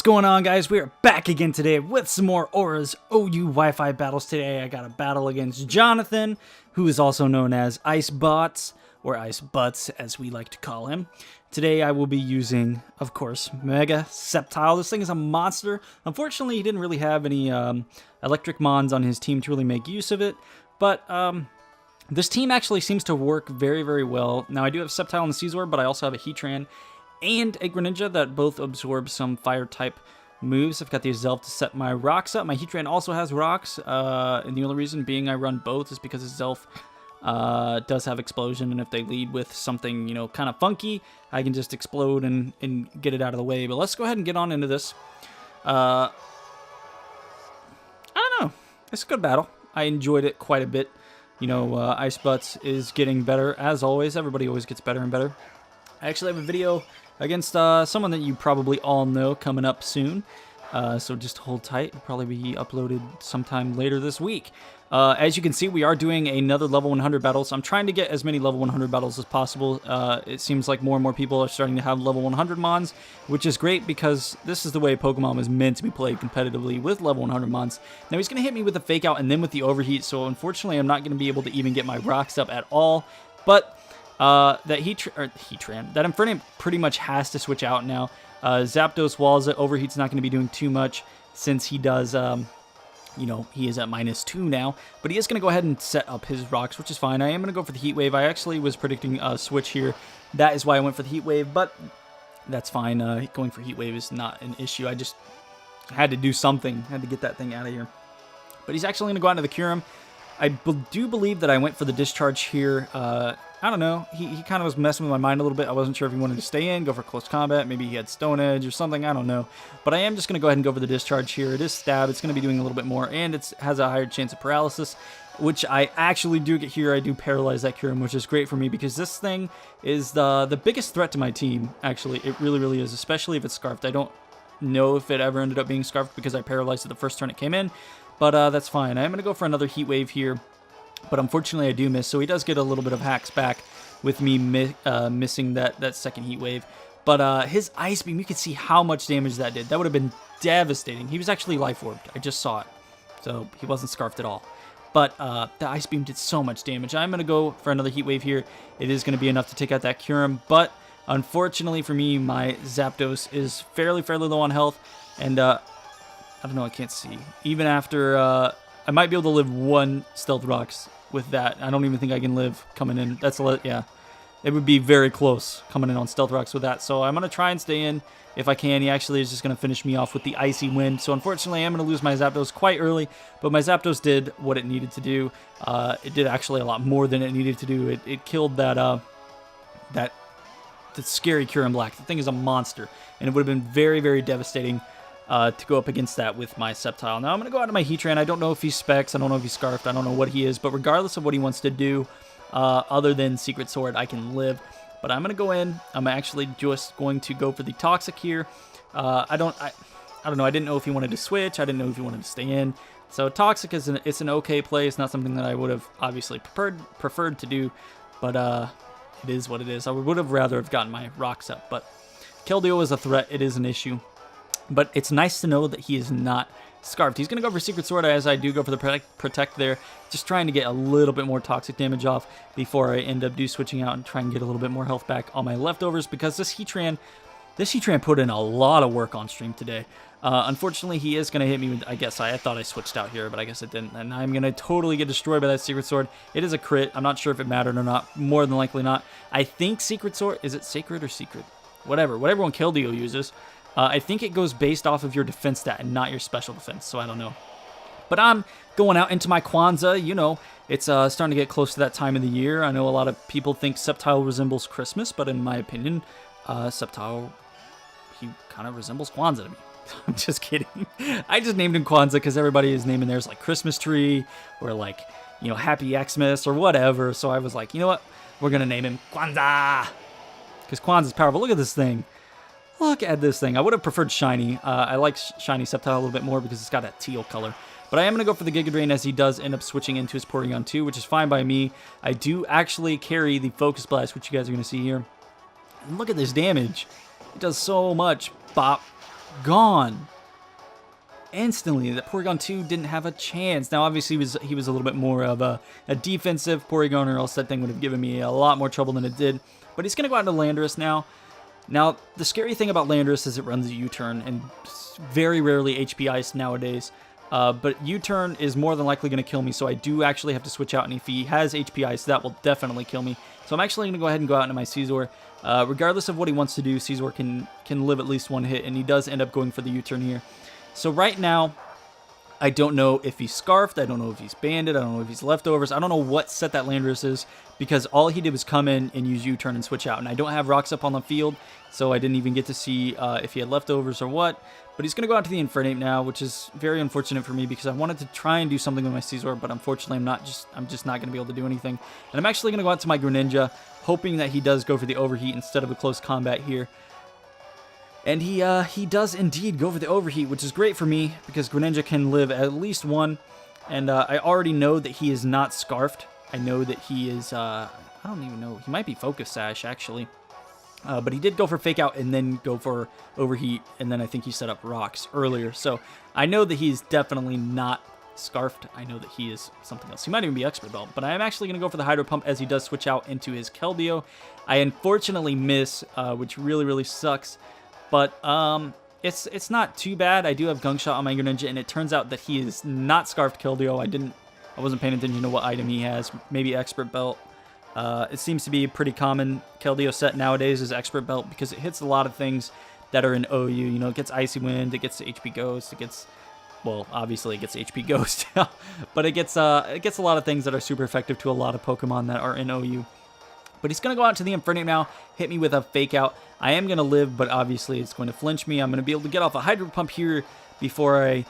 What's going on, guys? We are back again today with some more Aura's OU Wi-Fi battles. Today I got a battle against Jonathan, who is also known as Ice Bots, or Ice Butts as we like to call him. Today I will be using, of course, Mega Sceptile. This thing is a monster. Unfortunately, he didn't really have any electric mons on his team to really make use of it, but this team actually seems to work very, very well. Now, I do have Sceptile and the Caesar, but I also have a Heatran and a Greninja that both absorb some fire-type moves. I've got the Azelf to set my rocks up. My Heatran also has rocks, and the only reason being I run both is because Azelf does have Explosion, and if they lead with something, you know, kind of funky, I can just explode and get it out of the way. But let's go ahead and get on into this. I don't know. It's a good battle. I enjoyed it quite a bit. You know, Ice Butts is getting better, as always. Everybody always gets better and better. I actually have a video against someone that you probably all know coming up soon. So just hold tight. It'll probably be uploaded sometime later this week. As you can see, we are doing another level 100 battle. So I'm trying to get as many level 100 battles as possible. It seems like more and more people are starting to have level 100 mons, which is great because this is the way Pokemon was meant to be played competitively with level 100 mons. Now he's going to hit me with the Fake Out and then with the Overheat. So unfortunately, I'm not going to be able to even get my rocks up at all. But that Heatran, that Infernape pretty much has to switch out now. Zapdos Walls, Overheat's not going to be doing too much since he does, you know, he is at -2 now. But he is going to go ahead and set up his rocks, which is fine. I am going to go for the Heat Wave. I actually was predicting a switch here. That is why I went for the Heat Wave, but that's fine. Going for Heat Wave is not an issue. I just had to do something. Had to get that thing out of here. But he's actually going to go out into the Kyurem. I do believe that I went for the Discharge here. I don't know. He kind of was messing with my mind a little bit. I wasn't sure if he wanted to stay in, go for close combat. Maybe he had Stone Edge or something. I don't know. But I am just going to go ahead and go for the Discharge here. It is Stab. It's going to be doing a little bit more, and it has a higher chance of paralysis, which I actually do get here. I do paralyze that Kyurem, which is great for me because this thing is the biggest threat to my team, actually. It really, really is, especially if it's Scarfed. I don't know if it ever ended up being Scarfed because I paralyzed it the first turn it came in, but that's fine. I am going to go for another Heat Wave here. But unfortunately, I do miss, so he does get a little bit of hacks back with me missing that second Heat Wave. But his Ice Beam, you can see how much damage that did. That would have been devastating. He was actually Life Orbed. I just saw it. So he wasn't Scarfed at all. But the Ice Beam did so much damage. I'm going to go for another Heat Wave here. It is going to be enough to take out that Kyurem. But unfortunately for me, my Zapdos is fairly low on health. And I don't know, I can't see. Even after... I might be able to live one Stealth Rocks with that. I don't even think I can live coming in. Yeah. It would be very close coming in on Stealth Rocks with that. So I'm going to try and stay in if I can. He actually is just going to finish me off with the Icy Wind. So unfortunately, I'm going to lose my Zapdos quite early. But my Zapdos did what it needed to do. It did actually a lot more than it needed to do. It killed the scary Kyurem Black. The thing is a monster. And it would have been very, very devastating to go up against that with my Sceptile. Now I'm going to go out to my Heatran. I don't know if he's Specs. I don't know if he's Scarfed. I don't know what he is. But regardless of what he wants to do, other than Secret Sword, I can live. But I'm going to go in. I'm actually just going to go for the Toxic here. I don't know. I didn't know if he wanted to switch. I didn't know if he wanted to stay in. So Toxic is it's an okay play. It's not something that I would have obviously preferred to do. But it is what it is. I would have rather have gotten my rocks up. But Keldeo is a threat. It is an issue. But it's nice to know that he is not Scarfed. He's going to go for Secret Sword as I do go for the Protect there. Just trying to get a little bit more toxic damage off before I end up switching out and try and get a little bit more health back on my leftovers because this Heatran put in a lot of work on stream today. Unfortunately, he is going to hit me with, I guess I thought I switched out here, but I guess it didn't. And I'm going to totally get destroyed by that Secret Sword. It is a crit. I'm not sure if it mattered or not. More than likely not. I think Secret Sword, is it Sacred or Secret? Whatever one Keldeo uses. I think it goes based off of your defense stat and not your special defense, so I don't know. But I'm going out into my Kwanzaa. You know, it's starting to get close to that time of the year. I know a lot of people think Sceptile resembles Christmas, but in my opinion, Sceptile, he kind of resembles Kwanzaa to me. I'm just kidding. I just named him Kwanzaa because everybody is naming theirs like Christmas tree or like, you know, Happy Xmas or whatever. So I was like, you know what? We're going to name him Kwanzaa because Kwanzaa's powerful. Look at this thing. Look at this thing. I would have preferred Shiny. I like Shiny Sceptile a little bit more because it's got that teal color. But I am going to go for the Giga Drain as he does end up switching into his Porygon 2, which is fine by me. I do actually carry the Focus Blast, which you guys are going to see here. And look at this damage. It does so much. Bop, gone. Instantly. That Porygon 2 didn't have a chance. Now, obviously, he was a little bit more of a defensive Porygon, or else that thing would have given me a lot more trouble than it did. But he's going to go out to Landorus now. Now, the scary thing about Landorus is it runs a U-turn, and very rarely HP Ice nowadays. But U-turn is more than likely going to kill me, so I do actually have to switch out, and if he has HP Ice, that will definitely kill me. So I'm actually going to go ahead and go out into my Scizor. Regardless of what he wants to do, Scizor can live at least one hit, and he does end up going for the U-turn here. So right now, I don't know if he's Scarfed, I don't know if he's Banded, I don't know if he's Leftovers, I don't know what set that Landorus is, because all he did was come in and use U-turn and switch out, and I don't have rocks up on the field, so I didn't even get to see if he had Leftovers or what. But he's going to go out to the Infernape now, which is very unfortunate for me, because I wanted to try and do something with my Scizor, but unfortunately I'm just not going to be able to do anything. And I'm actually going to go out to my Greninja, hoping that he does go for the Overheat instead of a close combat here. And he does indeed go for the Overheat, which is great for me, because Greninja can live at least one. And I already know that he is not Scarfed. I know that he is, I don't even know, he might be Focus Sash, actually. But he did go for Fake Out and then go for Overheat, and then I think he set up Rocks earlier. So I know that he's definitely not Scarfed. I know that he is something else. He might even be Expert Belt, but I am actually going to go for the Hydro Pump as he does switch out into his Keldeo. I unfortunately miss, which really, really sucks. But it's not too bad. I do have Gunk Shot on my Greninja, and it turns out that he is not Scarfed Keldeo. I wasn't paying attention to what item he has. Maybe Expert Belt. It seems to be a pretty common Keldeo set nowadays is Expert Belt, because it hits a lot of things that are in OU. You know, it gets Icy Wind, it gets HP Ghost, it gets, well, obviously it gets HP Ghost, but it gets a lot of things that are super effective to a lot of Pokemon that are in OU. But he's going to go out to the Infernape now, hit me with a Fake Out. I am going to live, but obviously it's going to flinch me. I'm going to be able to get off a Hydro Pump here before I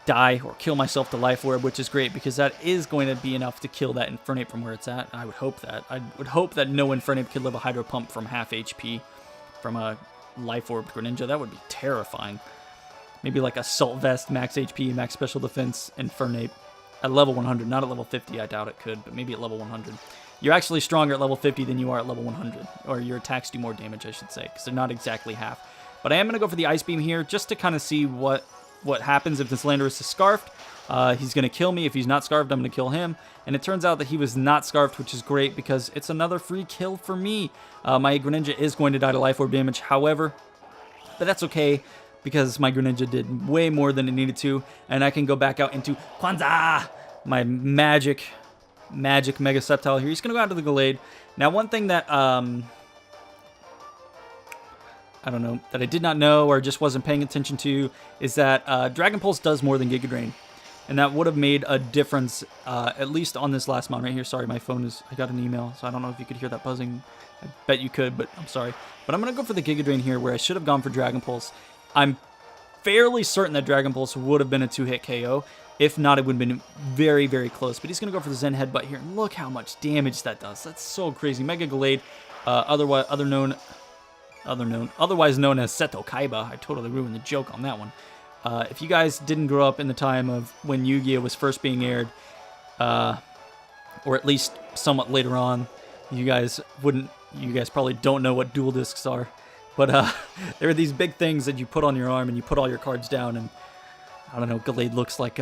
die or kill myself to Life Orb, which is great, because that is going to be enough to kill that Infernape from where it's at. I would hope that. I would hope that no Infernape could live a Hydro Pump from half HP from a Life Orb Greninja. That would be terrifying. Maybe like Assault Vest, max HP, max Special Defense, Infernape at level 100. Not at level 50, I doubt it could, but maybe at level 100. You're actually stronger at level 50 than you are at level 100. Or your attacks do more damage, I should say, because they're not exactly half. But I am going to go for the Ice Beam here, just to kind of see what happens if this Landorus is Scarfed. He's going to kill me. If he's not Scarfed, I'm going to kill him. And it turns out that he was not Scarfed, which is great, because it's another free kill for me. My Greninja is going to die to Life Orb damage, however, but that's okay, because my Greninja did way more than it needed to, and I can go back out into Kwanzaa, my magic Mega Sceptile here. He's going to go out to the Gallade. Now, one thing that, I don't know, that I did not know or just wasn't paying attention to is that Dragon Pulse does more than Giga Drain. And that would have made a difference, at least on this last mon right here. Sorry, my phone is, I got an email, so I don't know if you could hear that buzzing. I bet you could, but I'm sorry. But I'm going to go for the Giga Drain here, where I should have gone for Dragon Pulse. I'm fairly certain that Dragon Pulse would have been a 2-hit KO. If not, it would have been very, very close. But he's going to go for the Zen Headbutt here. And look how much damage that does. That's so crazy. Mega Gallade, otherwise known as Seto Kaiba. I totally ruined the joke on that one. If you guys didn't grow up in the time of when Yu-Gi-Oh! Was first being aired, or at least somewhat later on, you guys probably don't know what dual discs are. But there are these big things that you put on your arm, and you put all your cards down, and I don't know, Gallade looks like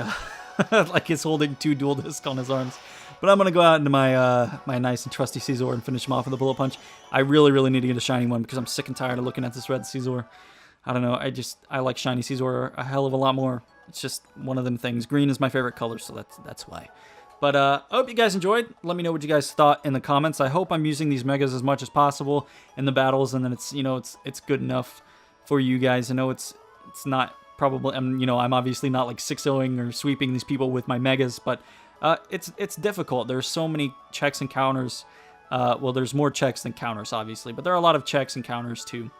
like he's holding 2 dual discs on his arms. But I'm going to go out into my my nice and trusty Scizor and finish him off with a Bullet Punch. I really, really need to get a shiny one, because I'm sick and tired of looking at this red Scizor. I don't know, I like shiny Scizor a hell of a lot more. It's just one of them things. Green is my favorite color, so that's why. But I hope you guys enjoyed. Let me know what you guys thought in the comments. I hope I'm using these Megas as much as possible in the battles, and then it's, you know, it's good enough for you guys. I know it's not probably, you know, I'm obviously not like 6-0ing or sweeping these people with my Megas, but it's difficult. There's so many checks and counters. Well, there's more checks than counters, obviously, but there are a lot of checks and counters to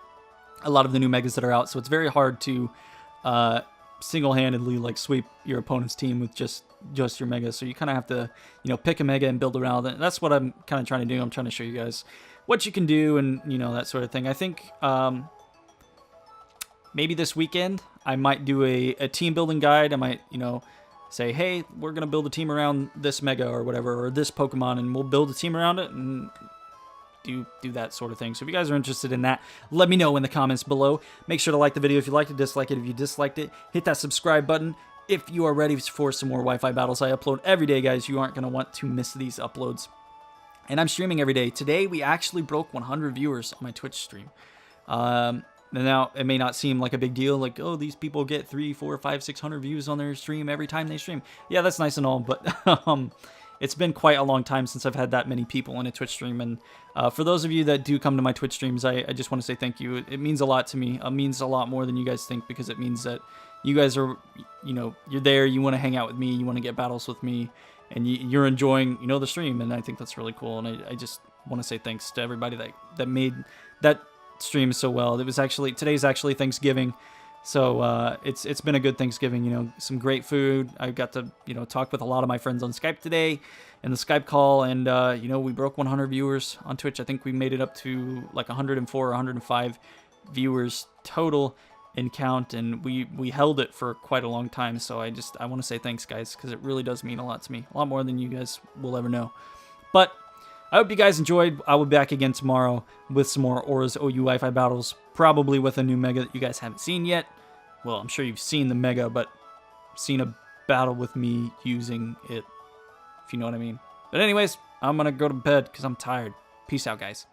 a lot of the new Megas that are out, so it's very hard to single-handedly like sweep your opponent's team with just your Mega. So you kind of have to, you know, pick a Mega and build around it. That's what I'm kind of trying to do. I'm trying to show you guys what you can do, and, you know, that sort of thing. I think maybe this weekend I might do a team building guide. I might, you know, say, hey, we're gonna build a team around this Mega or whatever, or this Pokemon, and we'll build a team around it, and do that sort of thing. So if you guys are interested in that, let me know in the comments below. Make sure to like the video if you liked it, dislike it if you disliked it. Hit that subscribe button if you are ready for some more Wi-Fi battles. I upload every day, guys. You aren't going to want to miss these uploads. And I'm streaming every day. Today, we actually broke 100 viewers on my Twitch stream. Now, it may not seem like a big deal, like, oh, these people get 300, 400, 500, 600 views on their stream every time they stream. Yeah, that's nice and all, but it's been quite a long time since I've had that many people in a Twitch stream. And for those of you that do come to my Twitch streams, I just want to say thank you. It means a lot to me. It means a lot more than you guys think, because it means that you guys are, you know, you're there, you want to hang out with me, you want to get battles with me, and you're enjoying, you know, the stream, and I think that's really cool. And I just want to say thanks to everybody that made that stream so well. It was actually, today's actually Thanksgiving, so it's been a good Thanksgiving. You know, some great food. I got to, you know, talk with a lot of my friends on Skype today in the Skype call, and you know, we broke 100 viewers on Twitch. I think we made it up to like 104 or 105 viewers total in count, and we held it for quite a long time. So I want to say thanks, guys, because it really does mean a lot to me, a lot more than you guys will ever know. But I hope you guys enjoyed. I will be back again tomorrow with some more Aura's OU Wi-Fi battles, probably with a new Mega that you guys haven't seen yet. Well, I'm sure you've seen the Mega, but seen a battle with me using it, if you know what I mean. But anyways, I'm going to go to bed because I'm tired. Peace out, guys.